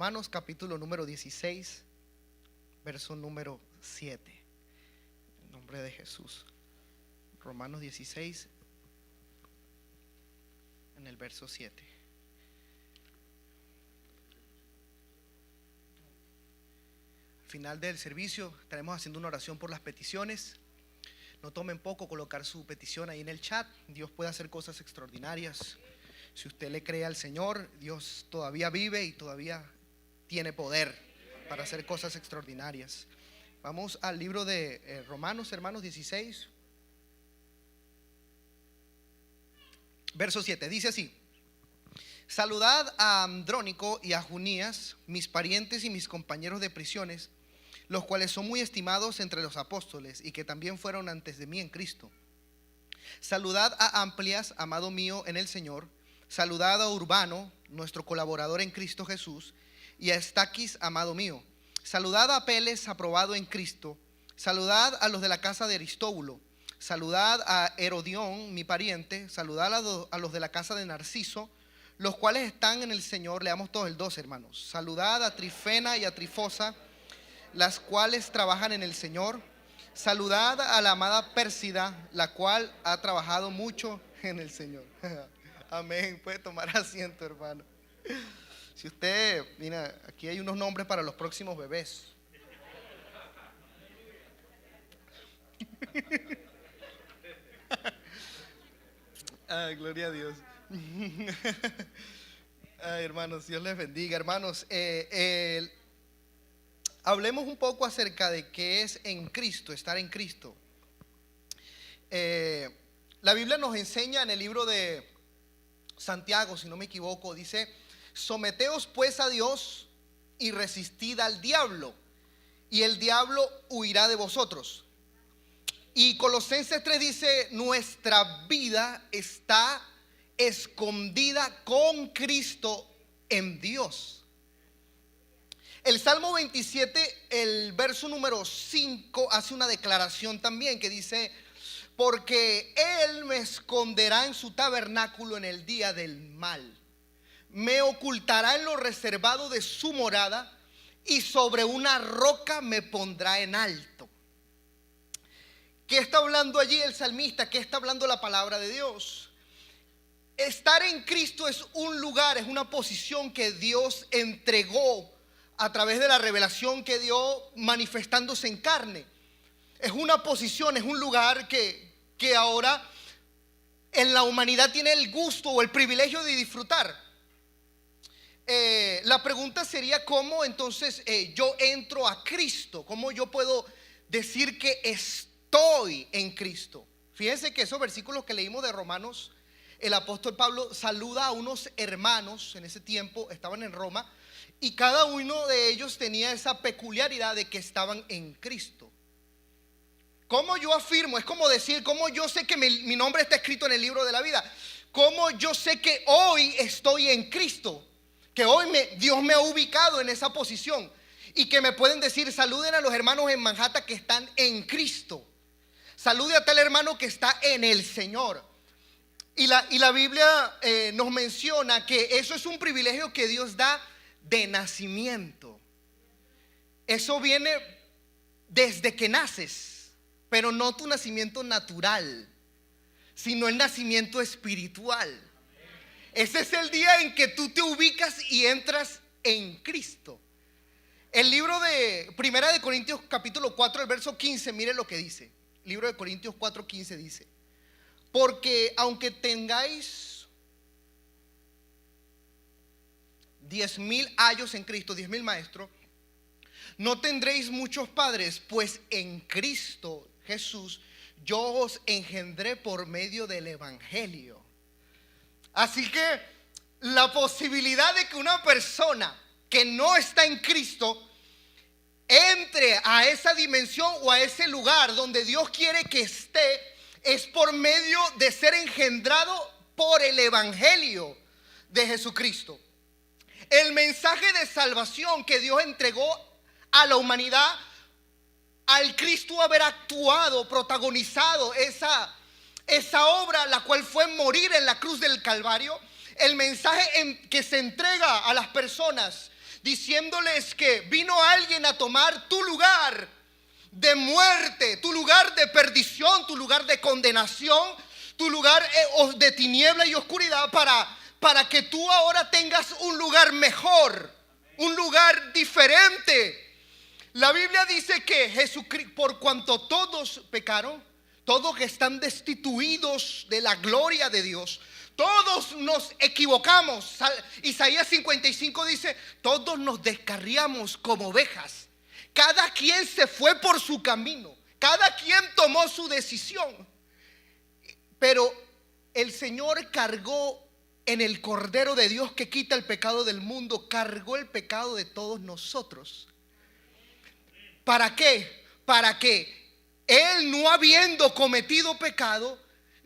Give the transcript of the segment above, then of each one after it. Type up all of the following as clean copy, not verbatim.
Romanos capítulo número 16, verso número 7. En nombre de Jesús. Romanos 16, en el verso 7. Al final del servicio estaremos haciendo una oración por las peticiones. No tomen poco colocar su petición ahí en el chat. Dios puede hacer cosas extraordinarias. Si usted le cree al Señor, Dios todavía vive y todavía tiene poder para hacer cosas extraordinarias. Vamos al libro de Romanos, hermanos, 16, verso 7. Dice así: saludad a Andrónico y a Junías, mis parientes y mis compañeros de prisiones, los cuales son muy estimados entre los apóstoles y que también fueron antes de mí en Cristo. Saludad a Amplias, amado mío en el Señor. Saludad a Urbano, nuestro colaborador en Cristo Jesús, y a Estaquis, amado mío. Saludad a Apeles, aprobado en Cristo. Saludad a los de la casa de Aristóbulo. Saludad a Herodión, mi pariente. Saludad a los de la casa de Narciso, los cuales están en el Señor. Leamos todos el 2, hermanos. Saludad a Trifena y a Trifosa, las cuales trabajan en el Señor. Saludad a la amada Pérsida, la cual ha trabajado mucho en el Señor. Amén. Puede tomar asiento, hermano. Si usted, mira, aquí hay unos nombres para los próximos bebés. Ay, gloria a Dios. Ay, hermanos, Dios les bendiga, hermanos. Hablemos un poco acerca de qué es en Cristo, estar en Cristo. La Biblia nos enseña en el libro de Santiago, si no me equivoco, dice: someteos pues a Dios y resistid al diablo, y el diablo huirá de vosotros. Y Colosenses 3 dice: nuestra vida está escondida con Cristo en Dios. El Salmo 27, el verso número 5, hace una declaración también que dice: porque Él me esconderá en su tabernáculo en el día del mal, me ocultará en lo reservado de su morada, y sobre una roca me pondrá en alto. ¿Qué está hablando allí el salmista? ¿Qué está hablando la palabra de Dios? Estar en Cristo es un lugar, es una posición que Dios entregó a través de la revelación que dio manifestándose en carne. Es una posición, es un lugar que ahora en la humanidad tiene el gusto o el privilegio de disfrutar. La pregunta sería: ¿cómo entonces yo entro a Cristo? ¿Cómo yo puedo decir que estoy en Cristo? Fíjense que esos versículos que leímos de Romanos, el apóstol Pablo saluda a unos hermanos. En ese tiempo estaban en Roma, y cada uno de ellos tenía esa peculiaridad de que estaban en Cristo. ¿Cómo yo afirmo? Es como decir: ¿cómo yo sé que mi nombre está escrito en el libro de la vida? ¿Cómo yo sé que hoy estoy en Cristo? Que hoy Dios me ha ubicado en esa posición, y que me pueden decir: saluden a los hermanos en Manhattan que están en Cristo. Salude a tal hermano que está en el Señor. Y la Biblia nos menciona que eso es un privilegio que Dios da de nacimiento. Eso viene desde que naces, pero no tu nacimiento natural, sino el nacimiento espiritual. Ese es el día en que tú te ubicas y entras en Cristo. El libro de Primera de Corintios capítulo 4, el verso 15, mire lo que dice. El libro de Corintios 4:15 dice: porque aunque tengáis 10,000 ayos en Cristo, 10,000 maestros, no tendréis muchos padres, pues en Cristo Jesús yo os engendré por medio del evangelio. Así que la posibilidad de que una persona que no está en Cristo entre a esa dimensión o a ese lugar donde Dios quiere que esté es por medio de ser engendrado por el evangelio de Jesucristo. El mensaje de salvación que Dios entregó a la humanidad, al Cristo haber actuado, protagonizado esa obra, la cual fue morir en la cruz del Calvario. El mensaje que se entrega a las personas diciéndoles que vino alguien a tomar tu lugar de muerte, tu lugar de perdición, tu lugar de condenación, tu lugar de tiniebla y oscuridad, para que tú ahora tengas un lugar mejor, un lugar diferente. La Biblia dice que Jesucristo, por cuanto todos pecaron, todos que están destituidos de la gloria de Dios, todos nos equivocamos. Isaías 55 dice: todos nos descarriamos como ovejas, cada quien se fue por su camino, cada quien tomó su decisión. Pero el Señor cargó en el Cordero de Dios que quita el pecado del mundo, cargó el pecado de todos nosotros. ¿Para qué? Para que Él, no habiendo cometido pecado,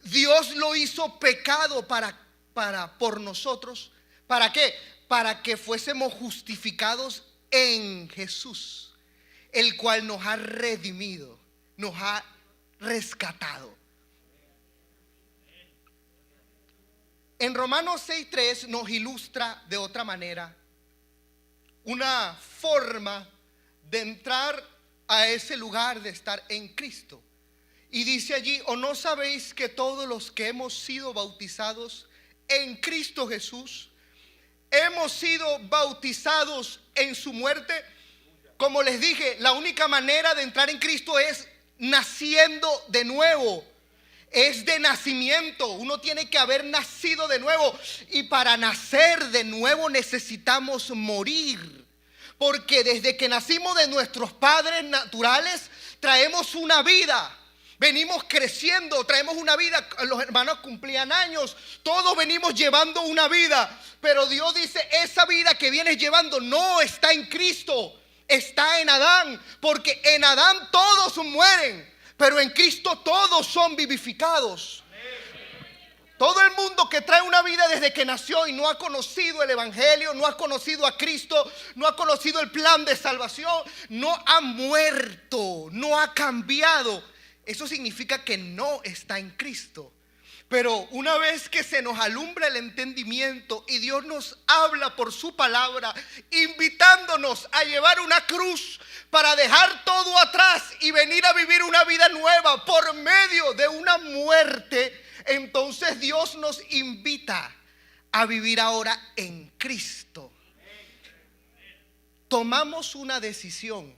Dios lo hizo pecado por nosotros. ¿Para qué? Para que fuésemos justificados en Jesús, el cual nos ha redimido, nos ha rescatado. En Romanos 6:3 nos ilustra de otra manera una forma de entrar a ese lugar de estar en Cristo. Y dice allí: ¿o no sabéis que todos los que hemos sido bautizados en Cristo Jesús, hemos sido bautizados en su muerte? Como les dije, la única manera de entrar en Cristo es naciendo de nuevo. Es de nacimiento. Uno tiene que haber nacido de nuevo. Y para nacer de nuevo necesitamos morir. Porque desde que nacimos de nuestros padres naturales, traemos una vida. Venimos creciendo, traemos una vida. Los hermanos cumplían años, todos venimos llevando una vida. Pero Dios dice: esa vida que vienes llevando no está en Cristo, está en Adán. Porque en Adán todos mueren, pero en Cristo todos son vivificados. Todo el mundo que trae una vida desde que nació y no ha conocido el evangelio, no ha conocido a Cristo, no ha conocido el plan de salvación, no ha muerto, no ha cambiado. Eso significa que no está en Cristo. Pero una vez que se nos alumbra el entendimiento y Dios nos habla por su palabra, invitándonos a llevar una cruz para dejar todo atrás y venir a vivir una vida nueva por medio de una muerte, entonces Dios nos invita a vivir ahora en Cristo. Tomamos una decisión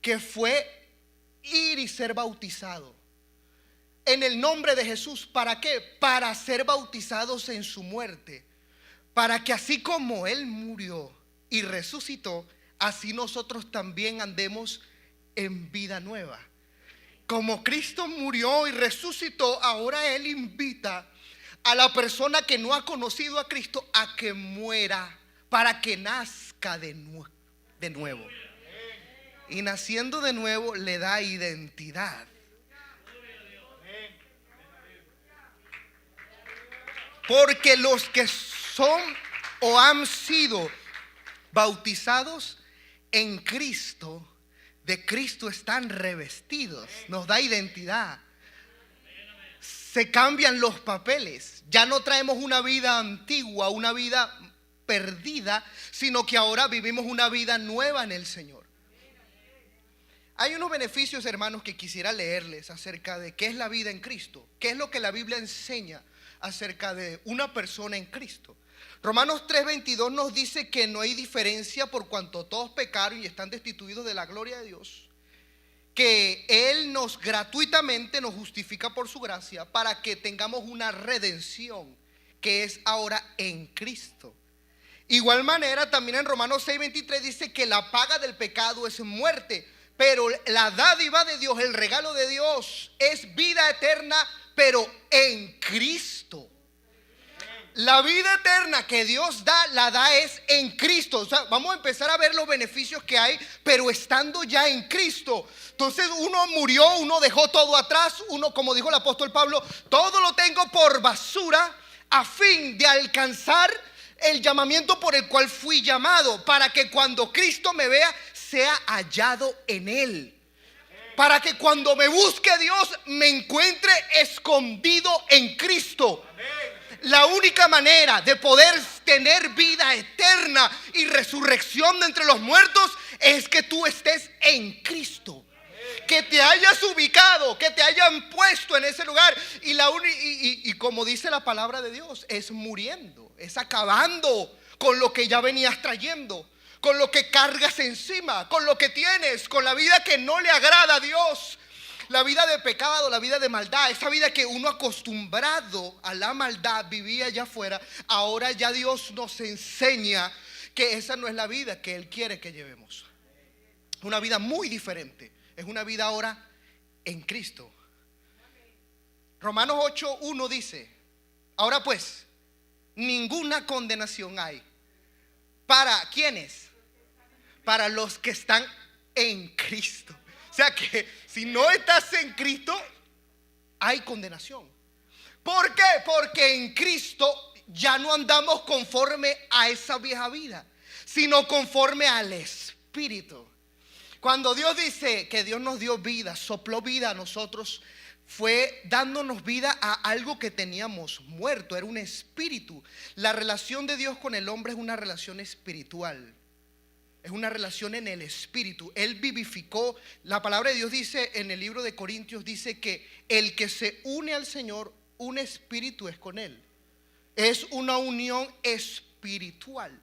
que fue ir y ser bautizado en el nombre de Jesús. ¿Para qué? Para ser bautizados en su muerte, para que así como Él murió y resucitó, así nosotros también andemos en vida nueva. Como Cristo murió y resucitó, ahora Él invita a la persona que no ha conocido a Cristo a que muera para que nazca de nuevo. Y naciendo de nuevo le da identidad. Porque los que son o han sido bautizados en Cristo, de Cristo están revestidos. Nos da identidad. Se cambian los papeles. Ya no traemos una vida antigua, una vida perdida, sino que ahora vivimos una vida nueva en el Señor. Hay unos beneficios, hermanos, que quisiera leerles acerca de qué es la vida en Cristo, qué es lo que la Biblia enseña acerca de una persona en Cristo. Romanos 3:22 nos dice que no hay diferencia por cuanto todos pecaron y están destituidos de la gloria de Dios, que Él nos gratuitamente nos justifica por su gracia para que tengamos una redención que es ahora en Cristo. Igual manera también en Romanos 6:23 dice que la paga del pecado es muerte, pero la dádiva de Dios, el regalo de Dios es vida eterna, pero en Cristo. La vida eterna que Dios da, la da es en Cristo. O sea, vamos a empezar a ver los beneficios que hay, pero estando ya en Cristo. Entonces uno murió, uno dejó todo atrás. Uno, como dijo el apóstol Pablo, todo lo tengo por basura a fin de alcanzar el llamamiento por el cual fui llamado, para que cuando Cristo me vea sea hallado en Él. Para que cuando me busque Dios me encuentre escondido en Cristo. La única manera de poder tener vida eterna y resurrección de entre los muertos es que tú estés en Cristo. Que te hayas ubicado, que te hayan puesto en ese lugar. Y como dice la palabra de Dios, es muriendo, es acabando con lo que ya venías trayendo, con lo que cargas encima, con lo que tienes, con la vida que no le agrada a Dios. La vida de pecado, la vida de maldad, esa vida que uno acostumbrado a la maldad vivía allá afuera. Ahora ya Dios nos enseña que esa no es la vida que Él quiere que llevemos. Una vida muy diferente. Es una vida ahora en Cristo. Romanos 8:1 dice: ahora pues, ninguna condenación hay. ¿Para quiénes? Para los que están en Cristo. O sea que si no estás en Cristo, hay condenación. ¿Por qué? Porque en Cristo ya no andamos conforme a esa vieja vida, sino conforme al Espíritu. Cuando Dios dice que Dios nos dio vida, sopló vida a nosotros, fue dándonos vida a algo que teníamos muerto. Era un espíritu. La relación de Dios con el hombre es una relación espiritual. Es una relación en el espíritu. Él vivificó. La palabra de Dios dice en el libro de Corintios, dice que el que se une al Señor, un espíritu es con Él. Es una unión espiritual.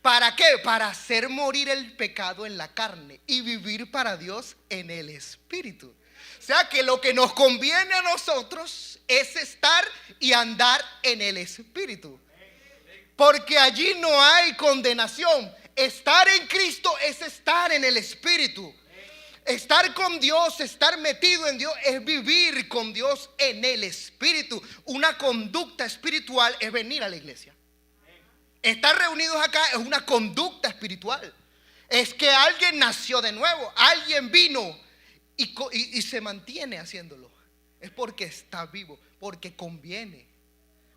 ¿Para qué? Para hacer morir el pecado en la carne y vivir para Dios en el espíritu. O sea que lo que nos conviene a nosotros es estar y andar en el espíritu. Porque allí no hay condenación. Estar en Cristo es estar en el Espíritu. Estar con Dios, estar metido en Dios, es vivir con Dios en el Espíritu. Una conducta espiritual es venir a la iglesia. Estar reunidos acá es una conducta espiritual. Es que alguien nació de nuevo, alguien vino y se mantiene haciéndolo. Es porque está vivo, porque conviene.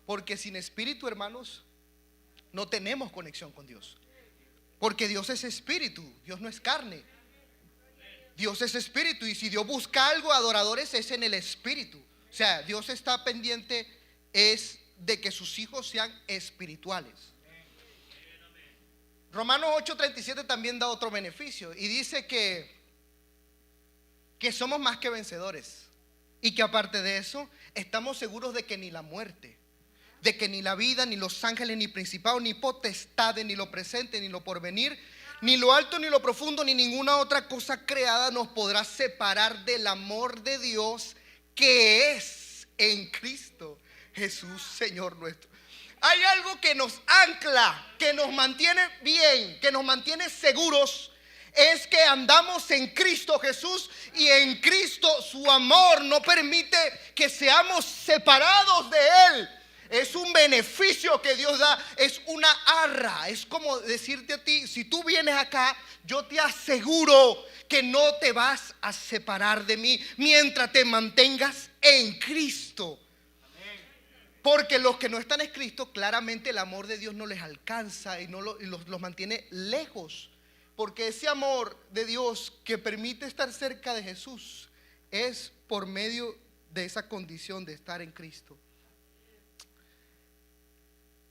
Porque sin espíritu, hermanos, no tenemos conexión con Dios. Porque Dios es espíritu, Dios no es carne. Dios es espíritu, y si Dios busca algo, adoradores, es en el espíritu. O sea, Dios está pendiente es de que sus hijos sean espirituales. Romanos 8:37 también da otro beneficio y dice que somos más que vencedores, y que aparte de eso estamos seguros de que ni la muerte, de que ni la vida, ni los ángeles, ni principados, ni potestades, ni lo presente, ni lo porvenir, ni lo alto, ni lo profundo, ni ninguna otra cosa creada nos podrá separar del amor de Dios que es en Cristo Jesús, Señor nuestro. Hay algo que nos ancla, que nos mantiene bien, que nos mantiene seguros. Es que andamos en Cristo Jesús, y en Cristo su amor no permite que seamos separados de Él. Es un beneficio que Dios da, es una arra. Es como decirte a ti: si tú vienes acá, yo te aseguro que no te vas a separar de mí mientras te mantengas en Cristo. Porque los que no están en Cristo, claramente el amor de Dios no les alcanza y los mantiene lejos. Porque ese amor de Dios que permite estar cerca de Jesús es por medio de esa condición de estar en Cristo.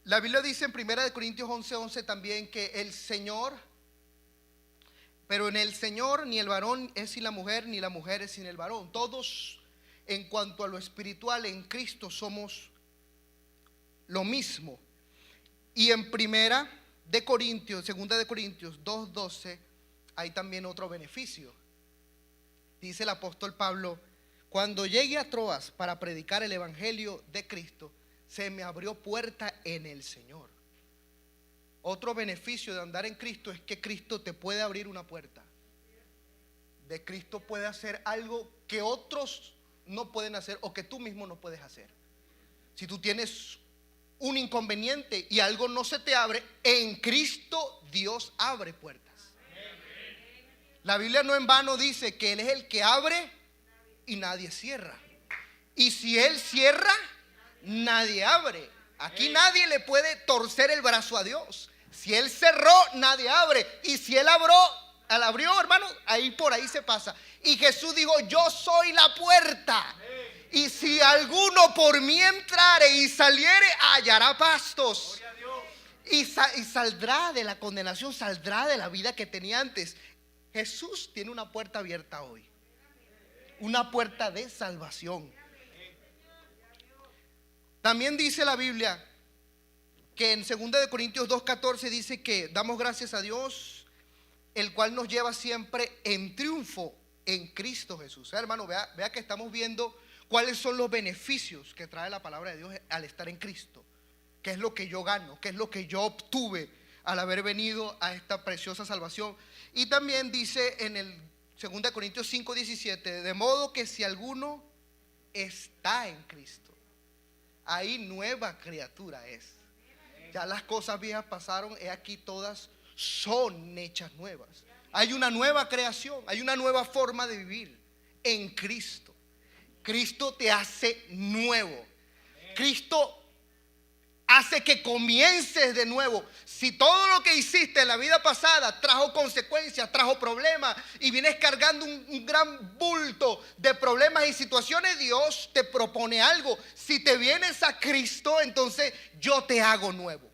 La Biblia dice en 1 Corintios 11:11 también que el Señor, pero en el Señor ni el varón es sin la mujer, ni la mujer es sin el varón. Todos, en cuanto a lo espiritual, en Cristo somos lo mismo. Y en 2 de Corintios 2:12 hay también otro beneficio. Dice el apóstol Pablo: cuando llegué a Troas para predicar el evangelio de Cristo, se me abrió puerta en el Señor. Otro beneficio de andar en Cristo es que Cristo te puede abrir una puerta. De Cristo puede hacer algo que otros no pueden hacer, o que tú mismo no puedes hacer. Si tú tienes un inconveniente y algo no se te abre, en Cristo Dios abre puertas. La Biblia no en vano dice que Él es el que abre y nadie cierra. Y si Él cierra, nadie abre. Aquí nadie le puede torcer el brazo a Dios. Si Él cerró, nadie abre. Y si Él abrió, hermano, ahí por ahí se pasa. Y Jesús dijo: yo soy la puerta. Y si alguno por mí entrare y saliere, hallará pastos. Y saldrá de la condenación, saldrá de la vida que tenía antes. Jesús tiene una puerta abierta hoy. Una puerta de salvación. También dice la Biblia que en 2 de Corintios 2:14 dice que damos gracias a Dios, el cual nos lleva siempre en triunfo en Cristo Jesús. Hermano, vea que estamos viendo cuáles son los beneficios que trae la palabra de Dios al estar en Cristo. ¿Qué es lo que yo gano? ¿Qué es lo que yo obtuve al haber venido a esta preciosa salvación? Y también dice en el 2 de Corintios 5:17, de modo que si alguno está en Cristo, ahí nueva criatura es. Ya las cosas viejas pasaron, he aquí todas son hechas nuevas. Hay una nueva creación, hay una nueva forma de vivir en Cristo. Cristo te hace nuevo. Cristo hace que comiences de nuevo. Si todo lo que hiciste en la vida pasada trajo consecuencias, trajo problemas, y vienes cargando un gran bulto de problemas y situaciones, Dios te propone algo. Si te vienes a Cristo, entonces yo te hago nuevo.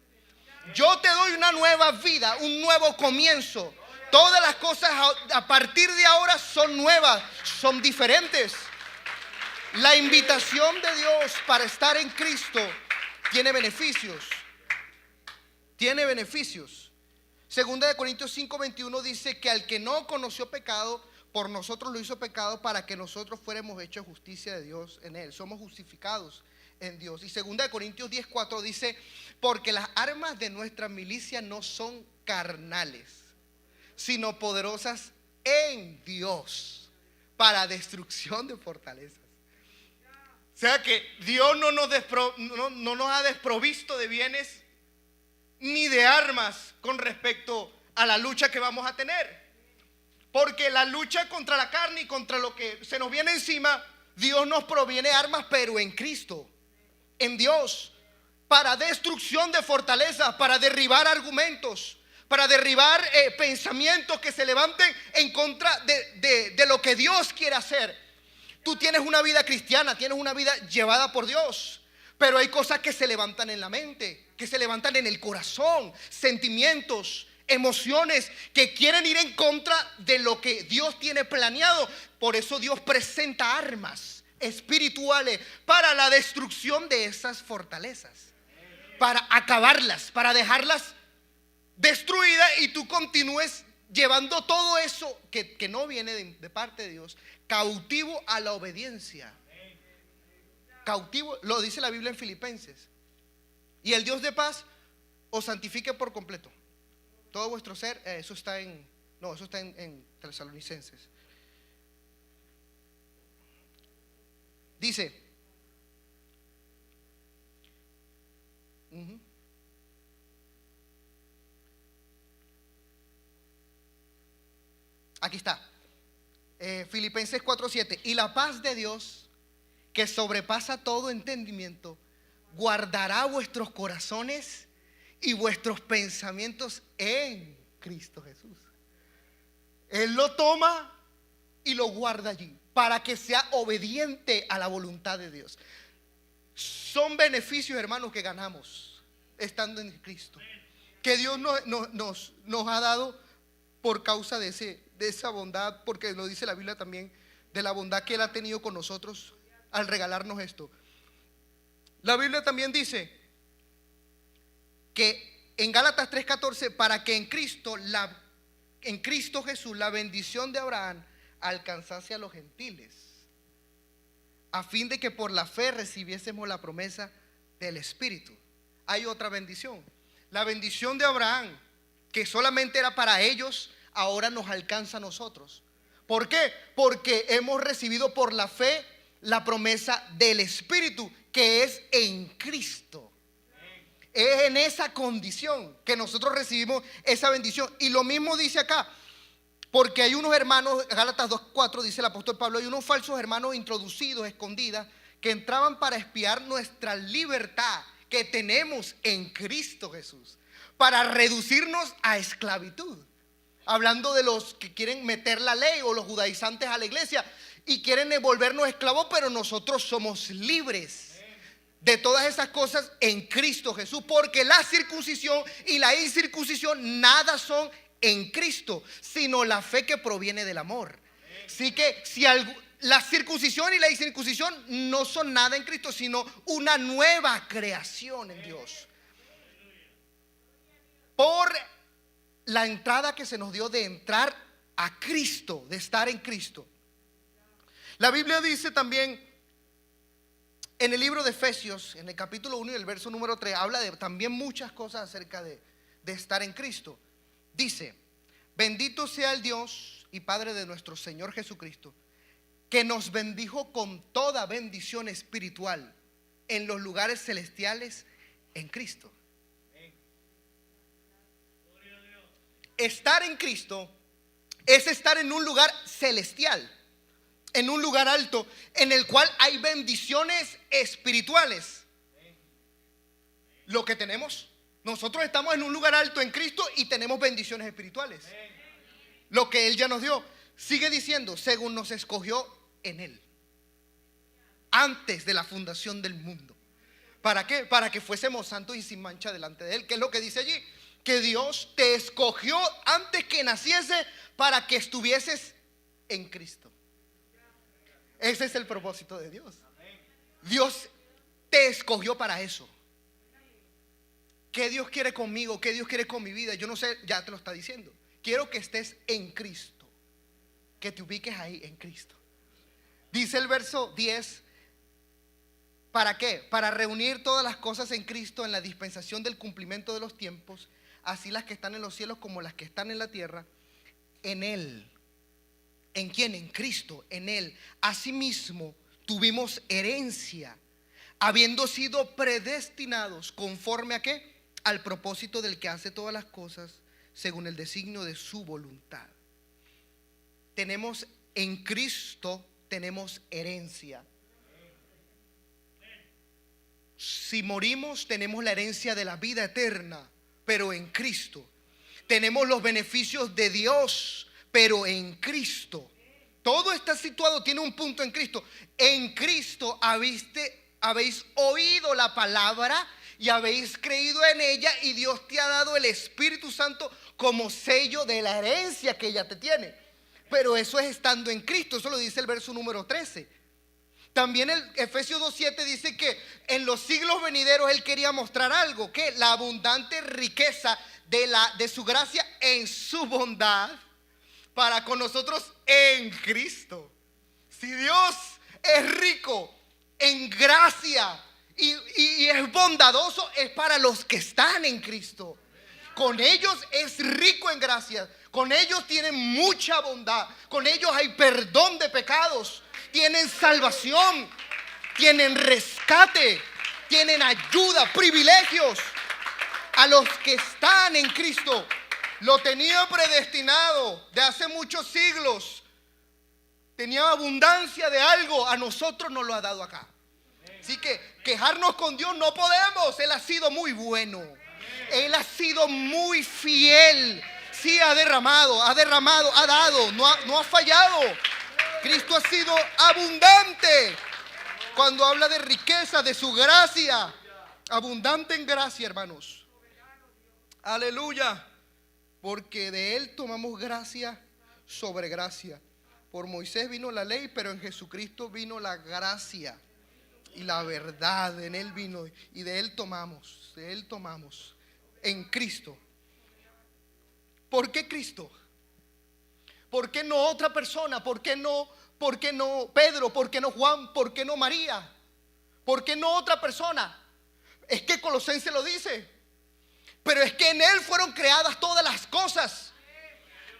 Yo te doy una nueva vida, un nuevo comienzo. Todas las cosas a partir de ahora son nuevas, son diferentes. La invitación de Dios para estar en Cristo tiene beneficios. Tiene beneficios. 2 de Corintios 5:21 dice que al que no conoció pecado, por nosotros lo hizo pecado para que nosotros fuéramos hechos justicia de Dios en él. Somos justificados en Dios. Y 2 de Corintios 10:4 dice, porque las armas de nuestra milicia no son carnales, sino poderosas en Dios para destrucción de fortalezas. O sea que Dios no nos ha desprovisto de bienes ni de armas con respecto a la lucha que vamos a tener. Porque la lucha contra la carne y contra lo que se nos viene encima, Dios nos proviene armas, pero en Cristo, en Dios, para destrucción de fortalezas, para derribar argumentos, para derribar pensamientos que se levanten en contra de lo que Dios quiere hacer. Tú tienes una vida cristiana, tienes una vida llevada por Dios, pero hay cosas que se levantan en la mente, que se levantan en el corazón, sentimientos, emociones que quieren ir en contra de lo que Dios tiene planeado. Por eso Dios presenta armas espirituales para la destrucción de esas fortalezas, para acabarlas, para dejarlas destruidas y tú continúes llevando todo eso que no viene de parte de Dios cautivo a la obediencia. Cautivo, lo dice la Biblia en Filipenses. Y el Dios de paz os santifique por completo. Todo vuestro ser, eso está en Tesalonicenses. Dice, aquí está, Filipenses 4:7. Y la paz de Dios, que sobrepasa todo entendimiento, guardará vuestros corazones y vuestros pensamientos en Cristo Jesús. Él lo toma y lo guarda allí para que sea obediente a la voluntad de Dios. Son beneficios, hermanos, que ganamos estando en Cristo, que Dios nos ha dado por causa de esa bondad, porque nos dice la Biblia también de la bondad que Él ha tenido con nosotros al regalarnos esto. La Biblia también dice que en Gálatas 3:14, para que en Cristo Jesús la bendición de Abraham alcanzase a los gentiles, a fin de que por la fe recibiésemos la promesa del Espíritu. Hay otra bendición, la bendición de Abraham, que solamente era para ellos, ahora nos alcanza a nosotros. ¿Por qué? Porque hemos recibido por la fe la promesa del Espíritu, que es en Cristo. Es en esa condición que nosotros recibimos esa bendición. Y lo mismo dice acá, porque hay unos hermanos, Gálatas 2:4 dice el apóstol Pablo, hay unos falsos hermanos introducidos, escondidas, que entraban para espiar nuestra libertad que tenemos en Cristo Jesús, para reducirnos a esclavitud. Hablando de los que quieren meter la ley o los judaizantes a la iglesia. y quieren volvernos esclavos, pero nosotros somos libres de todas esas cosas en Cristo Jesús, porque la circuncisión y la incircuncisión nada son en Cristo, sino la fe que proviene del amor. Así que si la circuncisión y la incircuncisión no son nada en Cristo, sino una nueva creación en Dios, por la entrada que se nos dio de entrar a Cristo, de estar en Cristo. La Biblia dice también en el libro de Efesios, en el capítulo 1 y el verso número 3, habla de también muchas cosas acerca de estar en Cristo. Dice: bendito sea el Dios y Padre de nuestro Señor Jesucristo, que nos bendijo con toda bendición espiritual en los lugares celestiales en Cristo. Estar en Cristo es estar en un lugar celestial, en un lugar alto, en el cual hay bendiciones espirituales. Lo que tenemos, nosotros estamos en un lugar alto en Cristo y tenemos bendiciones espirituales. Lo que Él ya nos dio. Sigue diciendo: según nos escogió en Él, antes de la fundación del mundo. ¿Para qué? Para que fuésemos santos y sin mancha delante de Él. ¿Qué es lo que dice allí? Que Dios te escogió antes que naciese para que estuvieses en Cristo. Ese es el propósito de Dios. Dios te escogió para eso. ¿Qué Dios quiere conmigo? ¿Qué Dios quiere con mi vida? Yo no sé, ya te lo está diciendo. Quiero que estés en Cristo, que te ubiques ahí en Cristo. Dice el verso 10: ¿para qué? Para reunir todas las cosas en Cristo en la dispensación del cumplimiento de los tiempos, así las que están en los cielos como las que están en la tierra. En Él. ¿En quién? En Cristo, en Él. Asimismo tuvimos herencia, habiendo sido predestinados conforme a ¿qué? Al propósito del que hace todas las cosas según el designio de su voluntad. Tenemos en Cristo, tenemos herencia. Si morimos, tenemos la herencia de la vida eterna, pero en Cristo. Tenemos los beneficios de Dios, pero en Cristo. Todo está situado, tiene un punto en Cristo. En Cristo habéis oído la palabra y habéis creído en ella, y Dios te ha dado el Espíritu Santo como sello de la herencia que ella te tiene. Pero eso es estando en Cristo. Eso lo dice el verso número 13. También el Efesios 2:7 dice que en los siglos venideros Él quería mostrar algo, que la abundante riqueza de su gracia en su bondad para con nosotros en Cristo. Si Dios es rico en gracia y es bondadoso, es para los que están en Cristo. Con ellos es rico en gracia, con ellos tienen mucha bondad, con ellos hay perdón de pecados, tienen salvación, tienen rescate, tienen ayuda, privilegios. A los que están en Cristo lo tenía predestinado de hace muchos siglos. Tenía abundancia de algo, a nosotros nos lo ha dado acá. Así que quejarnos con Dios no podemos. Él ha sido muy bueno, Él ha sido muy fiel. Sí, ha derramado, ha dado, no ha fallado. Cristo ha sido abundante. Cuando habla de riqueza, de su gracia, abundante en gracia, hermanos. Aleluya. Porque de Él tomamos gracia sobre gracia. Por Moisés vino la ley, pero en Jesucristo vino la gracia y la verdad. En Él vino y de Él tomamos. En Cristo. ¿Por qué Cristo? ¿Por qué no otra persona? ¿Por qué no Pedro? ¿Por qué no Juan? ¿Por qué no María? ¿Por qué no otra persona? Es que Colosenses lo dice. Pero es que en Él fueron creadas todas las cosas.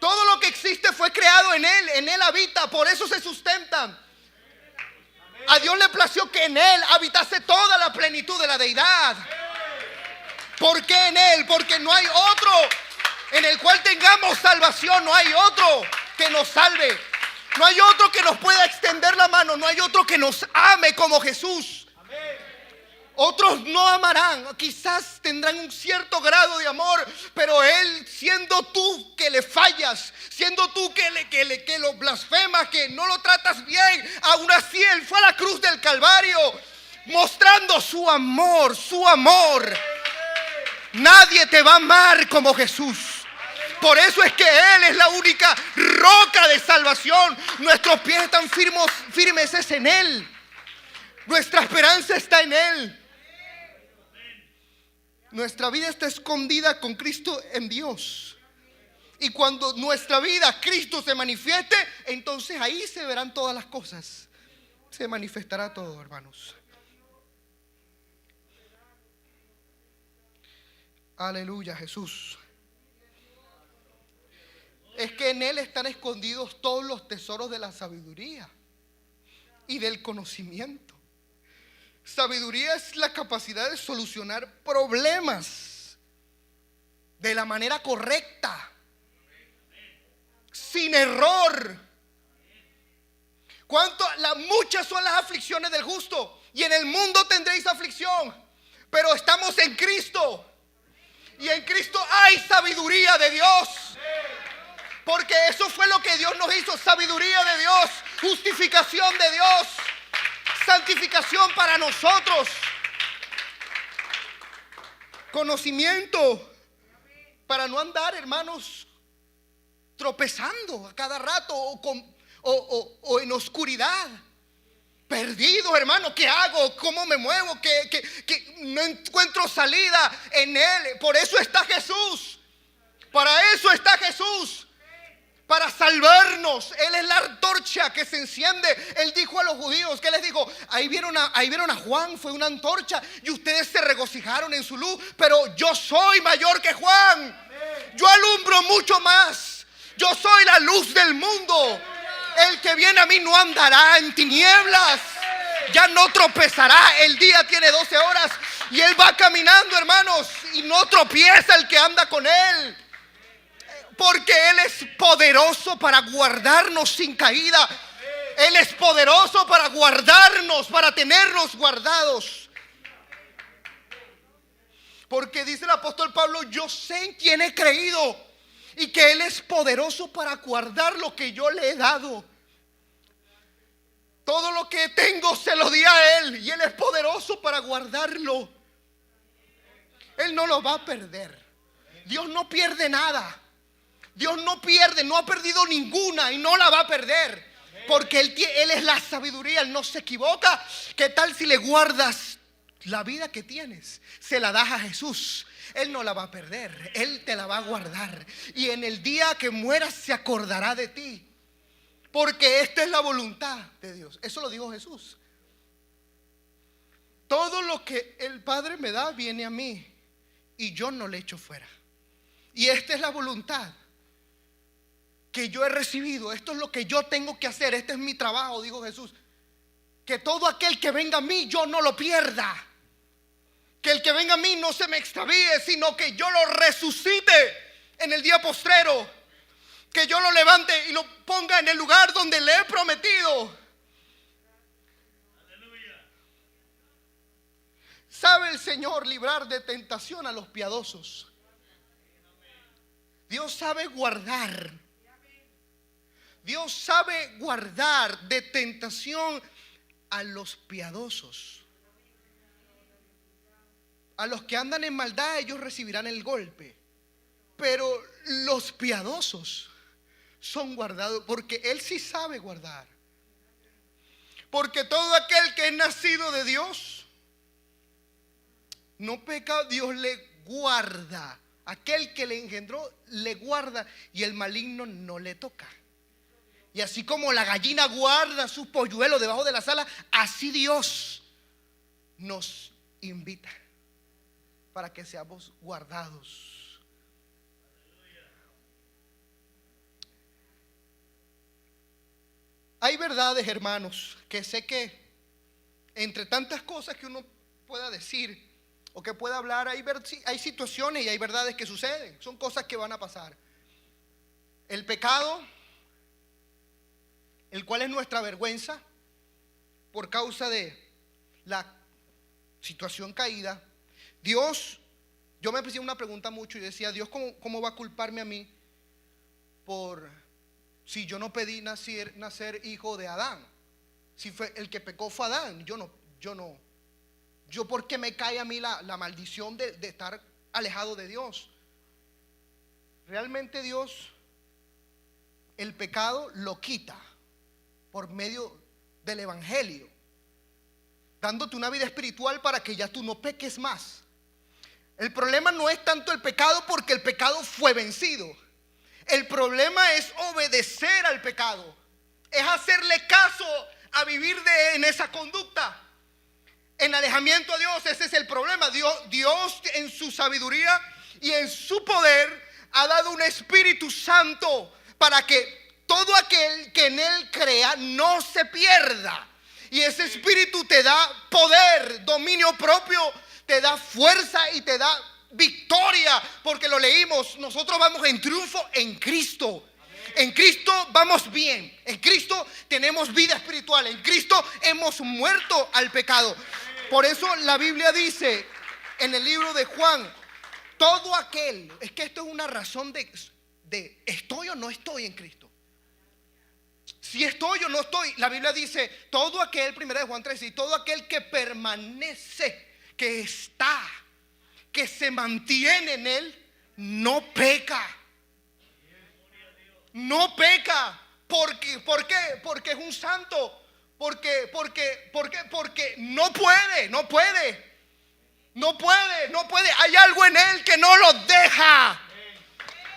Todo lo que existe fue creado en Él habita, por eso se sustentan. A Dios le plació que en Él habitase toda la plenitud de la deidad. ¿Por qué en Él? Porque no hay otro en el cual tengamos salvación, no hay otro que nos salve, no hay otro que nos pueda extender la mano, no hay otro que nos ame como Jesús. Otros no amarán, quizás tendrán un cierto grado de amor, pero Él, siendo tú que le fallas, siendo tú que lo blasfemas, que no lo tratas bien, aún así Él fue a la cruz del Calvario mostrando su amor, su amor. Nadie te va a amar como Jesús. Por eso es que Él es la única roca de salvación. Nuestros pies están firmes es en Él. Nuestra esperanza está en Él. Nuestra vida está escondida con Cristo en Dios. Y cuando nuestra vida, Cristo se manifieste, entonces ahí se verán todas las cosas. Se manifestará todo, hermanos. Aleluya, Jesús. Es que en Él están escondidos todos los tesoros de la sabiduría y del conocimiento. Sabiduría es la capacidad de solucionar problemas de la manera correcta, sin error. Muchas son las aflicciones del justo, y en el mundo tendréis aflicción, pero estamos en Cristo, y en Cristo hay sabiduría de Dios. Porque eso fue lo que Dios nos hizo: sabiduría de Dios, justificación de Dios, santificación para nosotros, conocimiento para no andar, hermanos, tropezando a cada rato o en oscuridad, perdido, hermano. ¿Qué hago? ¿Cómo me muevo? Que no encuentro salida en Él. Por eso está Jesús. Para eso está Jesús. Para salvarnos. Él es la antorcha que se enciende. Él dijo a los judíos, ¿qué les dijo? Ahí vieron a Juan, fue una antorcha, y ustedes se regocijaron en su luz, pero yo soy mayor que Juan. Yo alumbro mucho más. Yo soy la luz del mundo. El que viene a mí no andará en tinieblas, ya no tropezará. El día tiene 12 horas y Él va caminando, hermanos, y no tropieza el que anda con Él. Porque Él es poderoso para guardarnos sin caída. Él es poderoso para guardarnos, para tenernos guardados. Porque dice el apóstol Pablo: yo sé en quién he creído, y que Él es poderoso para guardar lo que yo le he dado. Todo lo que tengo se lo di a Él, y Él es poderoso para guardarlo. Él no lo va a perder. Dios no pierde nada. Dios no pierde, no ha perdido ninguna y no la va a perder. Porque Él es la sabiduría, Él no se equivoca. ¿Qué tal si le guardas la vida que tienes? Se la das a Jesús. Él no la va a perder, Él te la va a guardar. Y en el día que mueras se acordará de ti. Porque esta es la voluntad de Dios. Eso lo dijo Jesús. Todo lo que el Padre me da viene a mí, y yo no le echo fuera. Y esta es la voluntad que yo he recibido. Esto es lo que yo tengo que hacer. Este es mi trabajo, dijo Jesús. Que todo aquel que venga a mí, yo no lo pierda. Que el que venga a mí no se me extravíe, sino que yo lo resucite en el día postrero. Que yo lo levante y lo ponga en el lugar donde le he prometido. Aleluya. ¿Sabe el Señor librar de tentación a los piadosos? Dios sabe guardar. Dios sabe guardar de tentación a los piadosos. A los que andan en maldad, ellos recibirán el golpe. Pero los piadosos son guardados, porque Él sí sabe guardar. Porque todo aquel que es nacido de Dios no peca, Dios le guarda. Aquel que le engendró le guarda, y el maligno no le toca. Y así como la gallina guarda sus polluelos debajo de la sala, así Dios nos invita para que seamos guardados. Hay verdades, hermanos, que sé que entre tantas cosas que uno pueda decir o que pueda hablar, hay situaciones y hay verdades que suceden. Son cosas que van a pasar. El pecado, el cual es nuestra vergüenza por causa de la situación caída, Dios, yo me hacía una pregunta mucho y decía, Dios, ¿cómo va a culparme a mí por si yo no pedí nacer hijo de Adán? Si fue el que pecó fue Adán, yo no. Yo, ¿por qué me cae a mí la maldición de estar alejado de Dios? Realmente Dios el pecado lo quita por medio del evangelio, dándote una vida espiritual para que ya tú no peques más. El problema no es tanto el pecado, porque el pecado fue vencido. El problema es obedecer al pecado, es hacerle caso a vivir en esa conducta, en alejamiento a Dios. Ese es el problema. Dios en su sabiduría y en su poder ha dado un Espíritu Santo para que todo aquel que en Él crea no se pierda. Y ese Espíritu te da poder, dominio propio, te da fuerza y te da victoria, porque lo leímos. Nosotros vamos en triunfo en Cristo. En Cristo vamos bien. En Cristo tenemos vida espiritual. En Cristo hemos muerto al pecado. Por eso la Biblia dice en el libro de Juan, todo aquel, es que esto es una razón de estoy o no estoy en Cristo. Si estoy o no estoy, la Biblia dice, todo aquel, 1 Juan 3, y todo aquel que permanece, que está, que se mantiene en Él, no peca. No peca. ¿Por qué? Porque es un santo. Porque no puede. Hay algo en Él que no lo deja.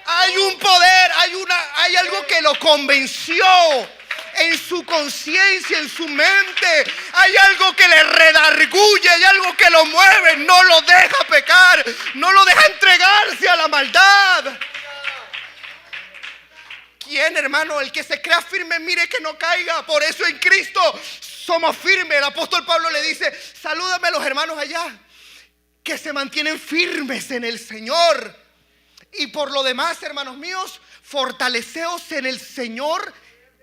Hay un poder, hay algo que lo convenció en su conciencia, en su mente. Hay algo que le redarguye, hay algo que lo mueve, no lo deja pecar, no lo deja entregarse a la maldad. ¿Quién, hermano? El que se crea firme, mire que no caiga. Por eso en Cristo somos firmes. El apóstol Pablo le dice, salúdame a los hermanos allá, que se mantienen firmes en el Señor. Y por lo demás, hermanos míos, fortaleceos en el Señor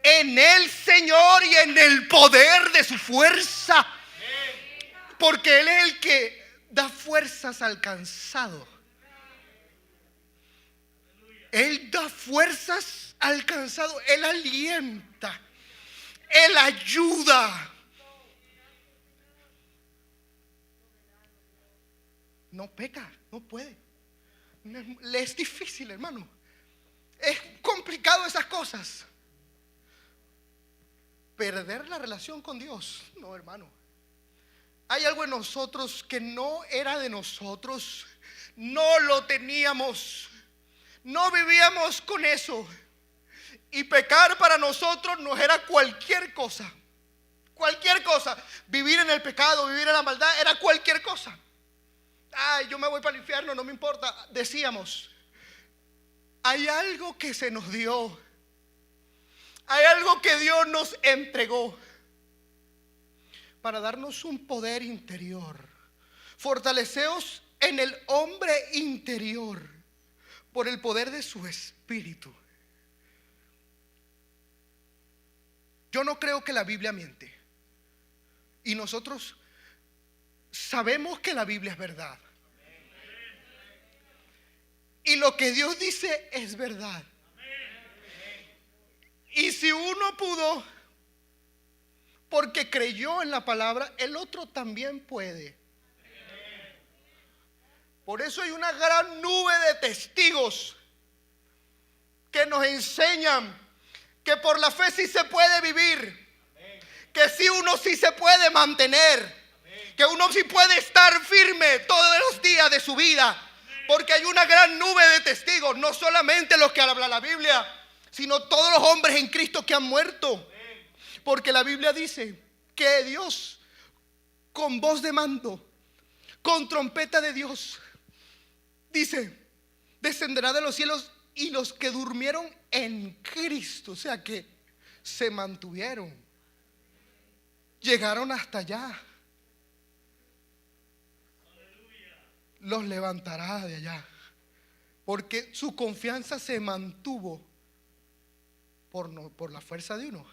y en el poder de su fuerza. Porque Él es el que da fuerzas al cansado. Él da fuerzas al cansado. Él alienta. Él ayuda. No peca, no puede. Le es difícil, hermano. Es complicado esas cosas. Perder la relación con Dios, no, hermano. Hay algo en nosotros que no era de nosotros. No lo teníamos. No vivíamos con eso. Y pecar para nosotros nos era cualquier cosa. Cualquier cosa. Vivir en el pecado, vivir en la maldad, era cualquier cosa. Ay, yo me voy para el infierno, no me importa. Decíamos, hay algo que se nos dio. Hay algo que Dios nos entregó para darnos un poder interior. Fortaleceos en el hombre interior por el poder de su Espíritu. Yo no creo que la Biblia miente. Y nosotros sabemos que la Biblia es verdad. Y lo que Dios dice es verdad. Y si uno pudo, porque creyó en la palabra, el otro también puede. Por eso hay una gran nube de testigos que nos enseñan que por la fe sí se puede vivir, que sí uno sí se puede mantener, que uno sí puede estar firme todos los días de su vida, porque hay una gran nube de testigos, no solamente los que habla la Biblia, sino todos los hombres en Cristo que han muerto. Porque la Biblia dice que Dios, con voz de mando, con trompeta de Dios, dice, descenderá de los cielos, y los que durmieron en Cristo, o sea que se mantuvieron, llegaron hasta allá, los levantará de allá, porque su confianza se mantuvo por la fuerza de uno.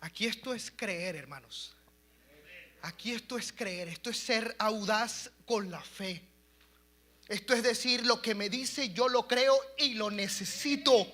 Aquí esto es creer, hermanos. Aquí esto es creer, esto es ser audaz con la fe. Esto es decir, lo que me dice yo lo creo y lo necesito.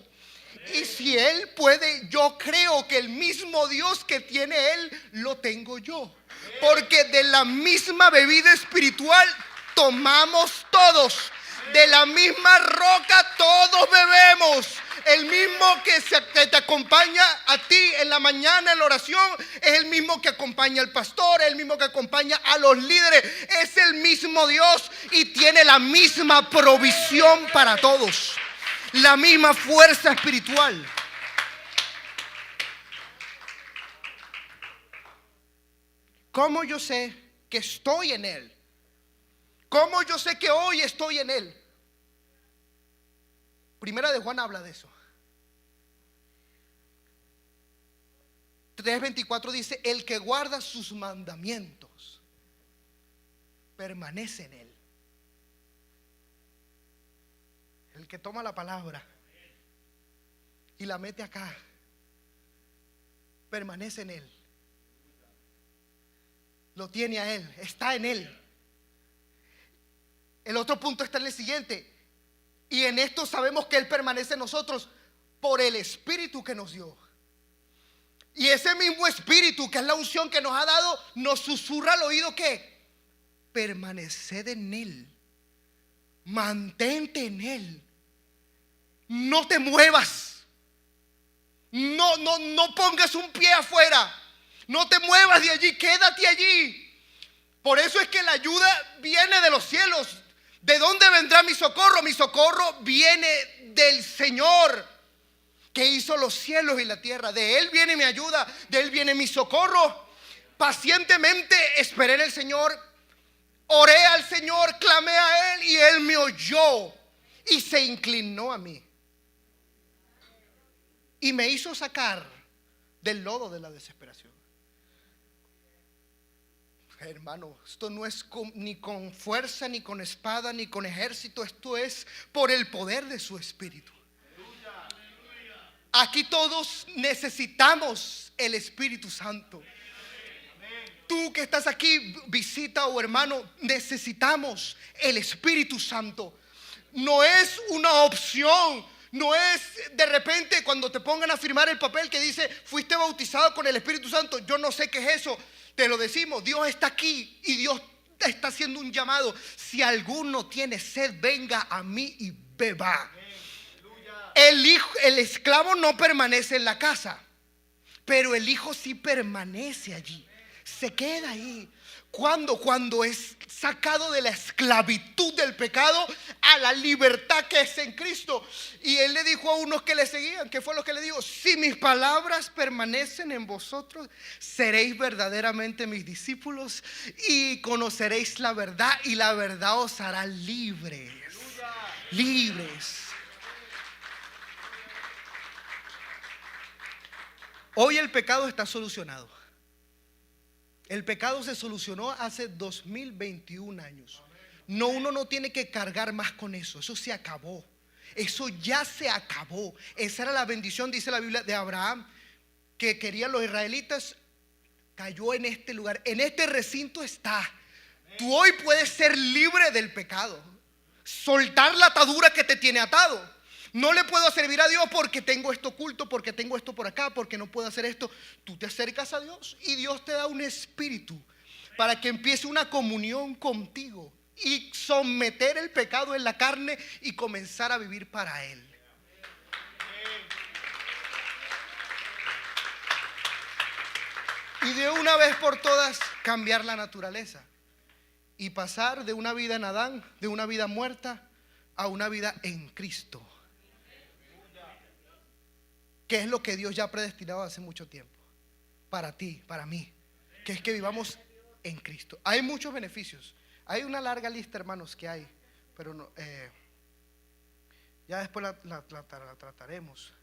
Y si Él puede, yo creo que el mismo Dios que tiene Él, lo tengo yo. Porque de la misma bebida espiritual tomamos todos. De la misma roca todos bebemos. El mismo que te acompaña a ti en la mañana en la oración es el mismo que acompaña al pastor, es el mismo que acompaña a los líderes. Es el mismo Dios y tiene la misma provisión para todos. La misma fuerza espiritual. ¿Cómo yo sé que estoy en Él? ¿Cómo yo sé que hoy estoy en Él? Primera de Juan habla de eso. 3:24 dice: el que guarda sus mandamientos permanece en Él. El que toma la palabra y la mete acá permanece en Él. Lo tiene a Él, está en Él. El otro punto está en el siguiente: y en esto sabemos que Él permanece en nosotros por el Espíritu que nos dio. Y ese mismo Espíritu, que es la unción que nos ha dado, nos susurra al oído que permaneced en Él, mantente en Él, no te muevas, no pongas un pie afuera, no te muevas de allí, quédate allí. Por eso es que la ayuda viene de los cielos. ¿De dónde vendrá mi socorro? Mi socorro viene del Señor, que hizo los cielos y la tierra. De Él viene mi ayuda, de Él viene mi socorro. Pacientemente esperé en el Señor, oré al Señor, clamé a Él y Él me oyó y se inclinó a mí y me hizo sacar del lodo de la desesperación. Hermano, esto no es ni con fuerza, ni con espada, ni con ejército. Esto es por el poder de su Espíritu. Aquí todos necesitamos el Espíritu Santo. Tú que estás aquí, visita o hermano, necesitamos el Espíritu Santo. No es una opción. No es de repente cuando te pongan a firmar el papel que dice fuiste bautizado con el Espíritu Santo. Yo no sé qué es eso. Te lo decimos, Dios está aquí y Dios está haciendo un llamado. Si alguno tiene sed, venga a mí y beba. El esclavo no permanece en la casa, pero el hijo sí permanece allí. Se queda ahí. Cuando es sacado de la esclavitud del pecado a la libertad que es en Cristo. Y Él le dijo a unos que le seguían, ¿qué fue lo que le dijo? Si mis palabras permanecen en vosotros, seréis verdaderamente mis discípulos y conoceréis la verdad, y la verdad os hará libres. Libres. Hoy el pecado está solucionado. El pecado se solucionó hace 2021 años. No, uno no tiene que cargar más con eso. Eso se acabó. Eso ya se acabó. Esa era la bendición, dice la Biblia, de Abraham, que querían los israelitas. Cayó en este lugar. En este recinto está. Tú hoy puedes ser libre del pecado. Soltar la atadura que te tiene atado. No le puedo servir a Dios porque tengo esto oculto, porque tengo esto por acá, porque no puedo hacer esto. Tú te acercas a Dios y Dios te da un espíritu para que empiece una comunión contigo y someter el pecado en la carne y comenzar a vivir para Él. Y de una vez por todas cambiar la naturaleza y pasar de una vida en Adán, de una vida muerta, a una vida en Cristo. Que es lo que Dios ya ha predestinado hace mucho tiempo para ti, para mí, que es que vivamos en Cristo. Hay muchos beneficios. Hay una larga lista, hermanos, que hay, pero no, ya después la trataremos.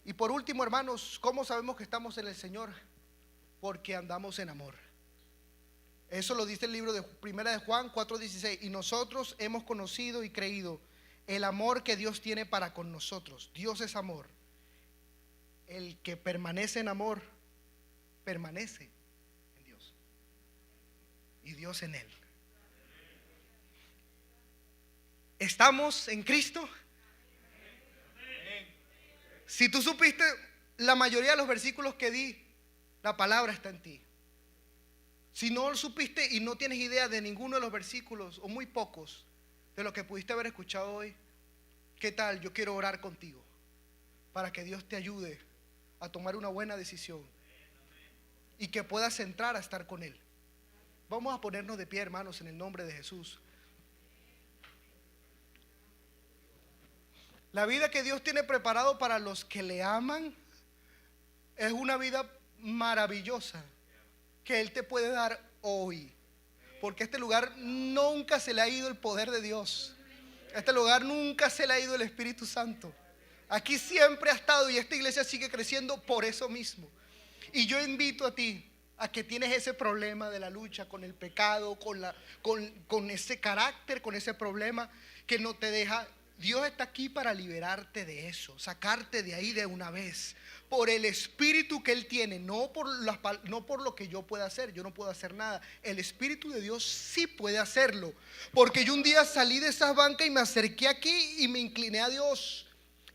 Y por último, hermanos, ¿cómo sabemos que estamos en el Señor? Porque andamos en amor. Eso lo dice el libro de Primera de Juan 4:16. Y nosotros hemos conocido y creído el amor que Dios tiene para con nosotros. Dios es amor. El que permanece en amor, permanece en Dios. y Dios en él. ¿Estamos en Cristo? Si tú supiste la mayoría de los versículos que di, la palabra está en ti. Si no lo supiste y no tienes idea de ninguno de los versículos, o muy pocos, de lo que pudiste haber escuchado hoy, ¿qué tal? Yo quiero orar contigo para que Dios te ayude a tomar una buena decisión y que puedas entrar a estar con Él. Vamos a ponernos de pie, hermanos, en el nombre de Jesús. La vida que Dios tiene preparado para los que le aman es una vida maravillosa que Él te puede dar hoy, porque a este lugar nunca se le ha ido el poder de Dios. A este lugar nunca se le ha ido el Espíritu Santo. Aquí siempre ha estado, y esta iglesia sigue creciendo por eso mismo. Y yo invito a ti, a que tienes ese problema de la lucha con el pecado, con ese carácter, con ese problema que no te deja. Dios está aquí para liberarte de eso, sacarte de ahí de una vez, por el espíritu que Él tiene, no por lo que yo pueda hacer. Yo no puedo hacer nada. El Espíritu de Dios sí puede hacerlo, porque yo un día salí de esas bancas y me acerqué aquí y me incliné a Dios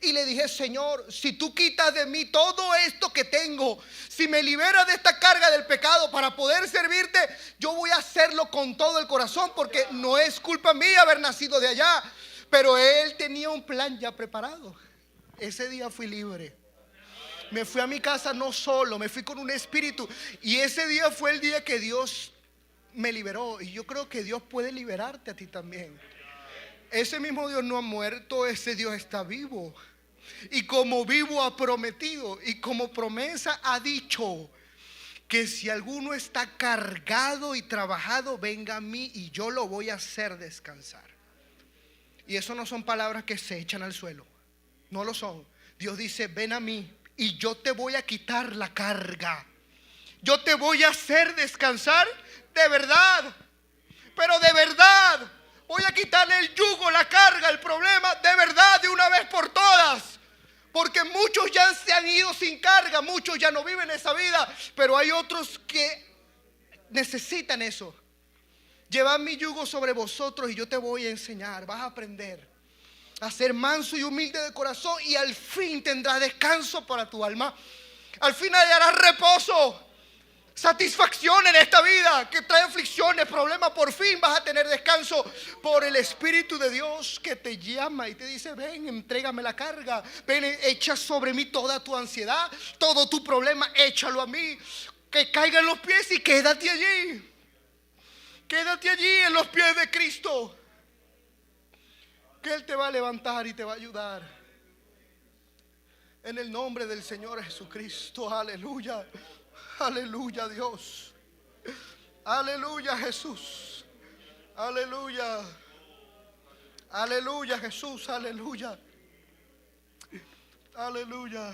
y le dije: Señor, si tú quitas de mí todo esto que tengo, si me liberas de esta carga del pecado para poder servirte, yo voy a hacerlo con todo el corazón, porque no es culpa mía haber nacido de allá. Pero Él tenía un plan ya preparado. Ese día fui libre. Me fui a mi casa no solo, me fui con un espíritu. Y ese día fue el día que Dios me liberó. Y yo creo que Dios puede liberarte a ti también. Ese mismo Dios no ha muerto, ese Dios está vivo. Y como vivo ha prometido, y como promesa ha dicho, que si alguno está cargado y trabajado, venga a mí y yo lo voy a hacer descansar. Y eso no son palabras que se echan al suelo. No lo son. Dios dice: ven a mí y yo te voy a quitar la carga. Yo te voy a hacer descansar de verdad. Pero de verdad. Voy a quitarle el yugo, la carga, el problema de verdad, de una vez por todas. Porque muchos ya se han ido sin carga. Muchos ya no viven esa vida. Pero hay otros que necesitan eso. Llevad mi yugo sobre vosotros y yo te voy a enseñar. Vas a aprender a ser manso y humilde de corazón, y al fin tendrás descanso para tu alma. Al fin hallarás reposo, satisfacción en esta vida que trae aflicciones, problemas. Por fin vas a tener descanso por el Espíritu de Dios que te llama y te dice: ven, entrégame la carga. Ven, echa sobre mí toda tu ansiedad, todo tu problema, échalo a mí. Que caiga en los pies y quédate allí. Quédate allí en los pies de Cristo, que Él te va a levantar y te va a ayudar. En el nombre del Señor Jesucristo. Aleluya. Aleluya, Dios. Aleluya, Jesús. Aleluya. Aleluya, Jesús. Aleluya. Aleluya.